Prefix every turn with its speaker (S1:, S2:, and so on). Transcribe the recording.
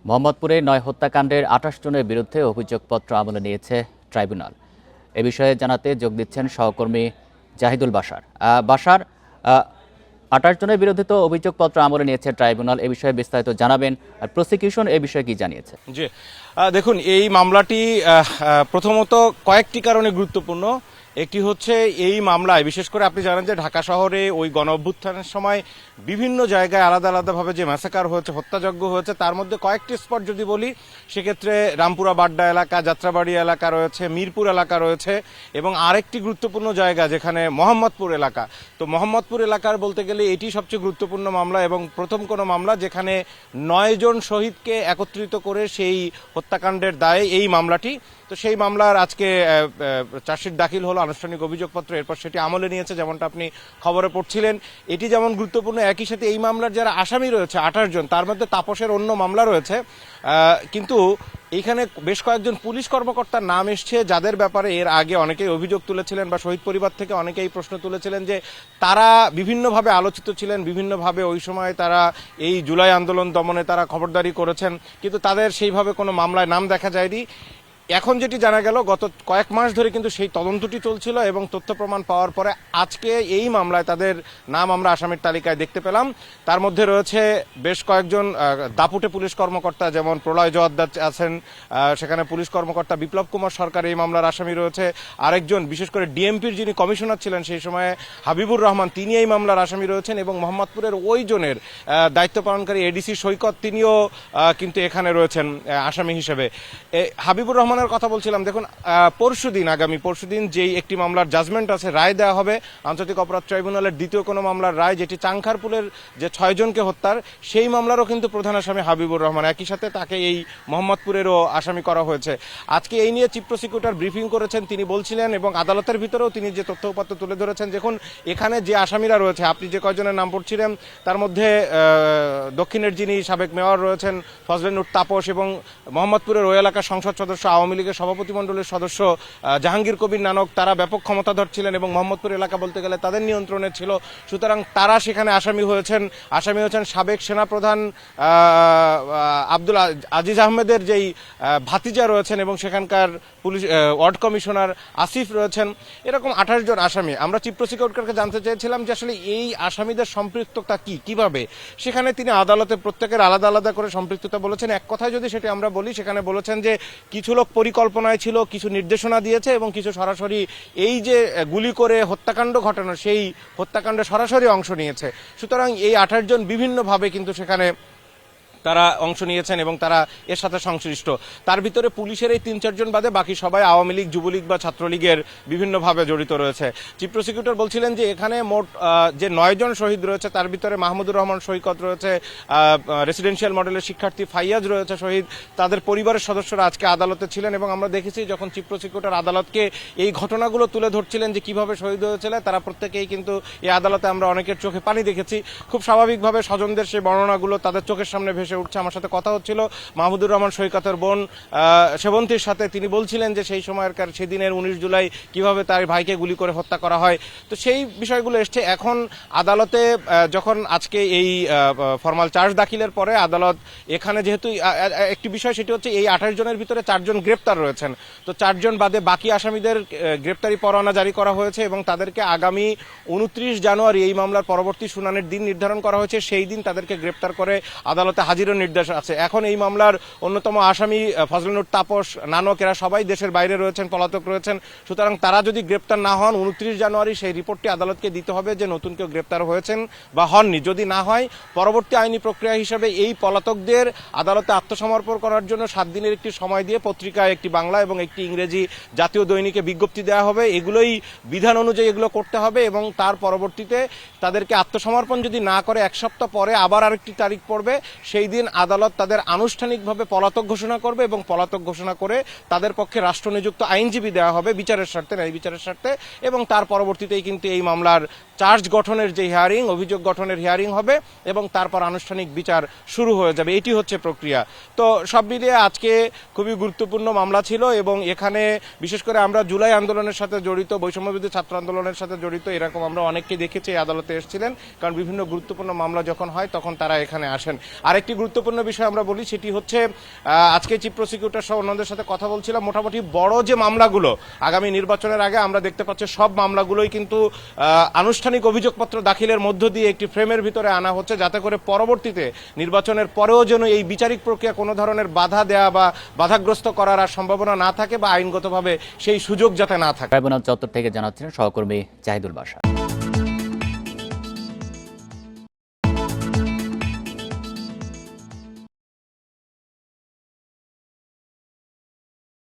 S1: মোহাম্মদপুরে ৯ হত্যাকাণ্ডের ২৮ জনের বিরুদ্ধে অভিযোগপত্র আমলে নিয়েছে ট্রাইব্যুনাল। এ বিষয়ে জানাতে যোগ দিচ্ছেন সহকর্মী জাহিদুল বাশার। ২৮ জনের বিরুদ্ধে তো অভিযোগপত্র আমলে নিয়েছে ট্রাইব্যুনাল, এ বিষয়ে বিস্তারিত জানাবেন। আর প্রসিকিউশন এ বিষয়ে কি জানিয়েছে?
S2: জি, দেখুন, এই মামলাটি প্রথমত কয়েকটি কারণে গুরুত্বপূর্ণ। একটি হচ্ছে এই মামলায় বিশেষ করে আপনি জানেন যে ঢাকা শহরে ওই গণ অভ্যুত্থানের সময় বিভিন্ন জায়গায় আলাদা আলাদাভাবে যে ম্যাসাকার হয়েছে, হত্যাযজ্ঞ হয়েছে, তার মধ্যে কয়েকটি স্পট যদি বলি সেক্ষেত্রে রামপুরা বাড্ডা এলাকা, যাত্রাবাড়ি এলাকা রয়েছে, মিরপুর এলাকা রয়েছে এবং আরেকটি গুরুত্বপূর্ণ জায়গা যেখানে মোহাম্মদপুর এলাকা। তো মোহাম্মদপুর এলাকার বলতে গেলে এটি সবচেয়ে গুরুত্বপূর্ণ মামলা এবং প্রথম কোনো মামলা যেখানে ৯ জন শহীদকে একত্রিত করে সেই হত্যাকাণ্ডের দায়ে এই মামলাটি। তো সেই মামলার আজকে চার্জশিট দাখিল হলো, আনুষ্ঠানিক অভিযোগপত্র, এরপর সেটি আমলে নিয়েছে যেমনটা আপনি খবরে পড়ছিলেন। এটি যেমন গুরুত্বপূর্ণ, একই সাথে এই মামলার যারা আসামি রয়েছে ২৮ জন, তার মধ্যে তাপসের অন্য মামলা রয়েছে, কিন্তু এইখানে বেশ কয়েকজন পুলিশ কর্মকর্তার নাম এসছে যাদের ব্যাপারে এর আগে অনেকেই অভিযোগ তুলেছিলেন বা শহীদ পরিবার থেকে অনেকেই প্রশ্ন তুলেছিলেন যে তারা বিভিন্নভাবে আলোচিত ছিলেন, বিভিন্নভাবে ওই সময় তারা এই জুলাই আন্দোলন দমনে তারা খবরদারি করেছেন, কিন্তু তাদের সেইভাবে কোনো মামলায় নাম দেখা যায়নি। এখন যেটি জানা গেল, গত কয়েক মাস ধরে কিন্তু সেই তদন্তটি চলছিল এবং তথ্য প্রমাণ পাওয়ার পরে আজকে এই মামলায় তাদের নাম আমরা আসামির তালিকায় দেখতে পেলাম। তার মধ্যে রয়েছে বেশ কয়েকজন দাপুটে পুলিশ কর্মকর্তা, যেমন প্রলয় জোয়ারদার আছেন, সেখানে পুলিশ কর্মকর্তা বিপ্লব কুমার সরকার এই মামলার আসামি রয়েছে। আরেকজন বিশেষ করে ডিএমপির যিনি কমিশনার ছিলেন সেই সময়ে হাবিবুর রহমান, তিনি এই মামলার আসামি রয়েছেন এবং মোহাম্মদপুরের ওই জোনের দায়িত্ব পালনকারী এডিসি সৈকত, তিনিও কিন্তু এখানে রয়েছেন আসামি হিসেবে। হাবিবুর রহমান কথা বলছিলাম, দেখুন, আগামী পরশুদিন যেই একটি মামলার জাজমেন্ট আছে, রায় দেওয়া হবে আন্তর্জাতিক অপরাধ ট্রাইব্যুনালের দ্বিতীয় কোনো মামলার রায়, যেটি চাংখারপুলের যে ৬ জনকে হত্যার, সেই মামলারও কিন্তু প্রধান আসামি হাবিবুর রহমান, একই সাথে তাকে এই মোহাম্মদপুরেরও আসামি করা হয়েছে। আজকে এই নিয়ে চিফ প্রসিকিউটর ব্রিফিং করেছেন, তিনি বলছিলেন এবং আদালতের ভিতরেও তিনি যে তথ্য উপাত্ত তুলে ধরেছেন, দেখুন এখানে যে আসামিরা রয়েছে, আপনি যে কয়জনের নাম পড়ছিলেন তার মধ্যে দক্ষিণের যিনি সাবেক মেয়র রয়েছেন ফজলেনুর তাপস এবং মোহাম্মদপুরের ওই এলাকার সংসদ সদস্য, আওয়ামী লীগের সভাপতিমণ্ডলীর সদস্য জাহাঙ্গীর কবির নানক, তারা ব্যাপক ক্ষমতাধর ছিলেন এবং মোহাম্মদপুর এলাকা বলতে গেলে তাদের নিয়ন্ত্রণে ছিল। সুতরাং তারা সেখানে আসামি হয়েছেন সাবেক সেনাপ্রধান আব্দুল আজিজ আহমেদের যেই ভাতিজা রয়েছেন এবং সেখানকার পুলিশ ওয়ার্ড কমিশনার আসিফ রয়েছেন। এরকম ২৮ জন আসামি। আমরা চিফ প্রসিকিউটরকে জানতে চেয়েছিলাম যে আসলে এই আসামিদের সম্পৃক্ততা কিভাবে। সেখানে তিনি আদালতে প্রত্যেকের আলাদা আলাদা করে সম্পৃক্ততা বলেছেন। এক কথায় যদি সেটি আমরা বলি, সেখানে বলেছেন যে কিছু লোক পরিকল্পনায় ছিল, কিছু নির্দেশনা দিয়েছে এবং কিছু সরাসরি এই যে গুলি করে হত্যাকাণ্ড ঘটানো, সেই হত্যাকাণ্ডে সরাসরি অংশ নিয়েছে। সুতরাং এই ২৮ জন বিভিন্নভাবে কিন্তু সেখানে তারা অংশ নিয়েছেন এবং তারা এর সাথে সংশ্লিষ্ট। তার ভিতরে পুলিশের এই ৩-৪ জন বাদে বাকি সবাই আওয়ামী লীগ, যুবলীগ বা ছাত্রলীগের বিভিন্নভাবে জড়িত রয়েছে। চিফ প্রসিকিউটর বলছিলেন যে এখানে মোট যে ৯ জন শহীদ রয়েছে তার ভিতরে মাহমুদুর রহমান সৈকত রয়েছে, রেসিডেন্সিয়াল মডেলের শিক্ষার্থী ফাইয়াজ রয়েছে শহীদ, তাদের পরিবারের সদস্যরা আজকে আদালতে ছিলেন এবং আমরা দেখেছি যখন চিফ প্রসিকিউটর আদালতকে এই ঘটনাগুলো তুলে ধরছিলেন যে কিভাবে শহীদ হয়েছিল, তারা প্রত্যেকেই কিন্তু এই আদালতে আমরা অনেকের চোখে পানি দেখেছি। খুব স্বাভাবিকভাবে স্বজনদের সেই বর্ণনাগুলো তাদের চোখের সামনে ভেসে উঠছে। আমার সাথে কথা হচ্ছিল মাহমুদুর রহমান সৈকতের বোন সেবন্তীর সাথে, তিনি বলছিলেন যে সেই সময়কার সেদিনের ১৯ জুলাই কিভাবে তার ভাইকে গুলি করে হত্যা করা হয়। তো সেই বিষয়গুলো এসছে। এখন আদালতে যখন আজকে এই ফরমাল চার্জ দাখিলের পরে আদালত এখানে যেহেতু একটি বিষয়, সেটি হচ্ছে এই ২৮ জনের ভিতরে ৪ জন গ্রেপ্তার রয়েছেন, তো ৪ জন বাদে বাকি আসামিদের গ্রেপ্তারি পরোয়ানা জারি করা হয়েছে এবং তাদেরকে আগামী ২৯ জানুয়ারি এই মামলার পরবর্তী শুনানির দিন নির্ধারণ করা হয়েছে। সেই দিন তাদেরকে গ্রেপ্তার করে আদালতে হাজিরের নির্দেশ আছে। এখন এই মামলার অন্যতম আসামি ফজলেনুর তাপস, নানক, এরা সবাই দেশের বাইরে রয়েছেন, পলাতক রয়েছেন। সুতরাং তারা যদি গ্রেপ্তার না হন ২৯ জানুয়ারি সেই রিপোর্টটি আদালতকে দিতে হবে যে নতুন কেউ গ্রেপ্তার হয়েছেন বা হননি। যদি না হয় পরবর্তী আইনি প্রক্রিয়া হিসেবে এই পলাতকদের আদালতে আত্মসমর্পণ করার জন্য ৭ দিনের একটি সময় দিয়ে পত্রিকায় একটি বাংলা এবং একটি ইংরেজি জাতীয় দৈনিকে বিজ্ঞপ্তি দেওয়া হবে। এগুলোই বিধান অনুযায়ী এগুলো করতে হবে এবং তার পরবর্তীতে তাদেরকে আত্মসমর্পণ যদি না করে ১ সপ্তাহ পরে আবার আরেকটি তারিখ পড়বে, সেই দিন আদালত তাদের আনুষ্ঠানিকভাবে পলাতক ঘোষণা করবে এবং পলাতক ঘোষণা করে তাদের পক্ষে রাষ্ট্রনিযুক্ত আইনজীবী দেওয়া হবে বিচারের স্বার্থে, ন্যায় বিচারের স্বার্থে, এবং তার পরবর্তীতেই কিন্তু এই মামলার চার্জ গঠনের যে হিয়ারিং, অভিযোগ গঠনের হিয়ারিং হবে এবং তারপর আনুষ্ঠানিক বিচার শুরু হয়ে যাবে। এটি হচ্ছে প্রক্রিয়া। তো সব মিলিয়ে আজকে খুবই গুরুত্বপূর্ণ মামলা ছিল এবং এখানে বিশেষ করে আমরা জুলাই আন্দোলনের সাথে জড়িত, বৈষম্যবিরোধী ছাত্র আন্দোলনের সাথে জড়িত এরকম আমরা অনেককে দেখেছি এই আদালতে এসেছিলেন, কারণ বিভিন্ন গুরুত্বপূর্ণ মামলা যখন হয় তখন তারা এখানে আসেন। আরেকটি গুরুত্বপূর্ণ বিষয় আমরা বলি, সেটি হচ্ছে আজকে চিফ প্রসিকিউটর সহ অন্যদের সাথে কথা বলছিলাম, মোটামুটি বড় যে মামলাগুলো আগামী নির্বাচনের আগে আমরা দেখতে পাচ্ছি সব মামলাগুলোই কিন্তু আনুষ্ঠানিক অভিযোগপত্র দাখিলের মধ্য দিয়ে একটি ফ্রেমের ভিতরে আনা হচ্ছে, যাতে করে পরবর্তীতে নির্বাচনের পরেও যেন এই বিচারিক প্রক্রিয়া কোনো ধরনের বাধা দেয়া বা বাধাগ্রস্ত করার আর সম্ভাবনা না থাকে বা আইনগতভাবে সেই সুযোগ যাতে না থাকে।
S1: ট্রাইব্যুনাল চত্বর থেকে জানাচ্ছেন সহকর্মী জাহিদুল বাশা।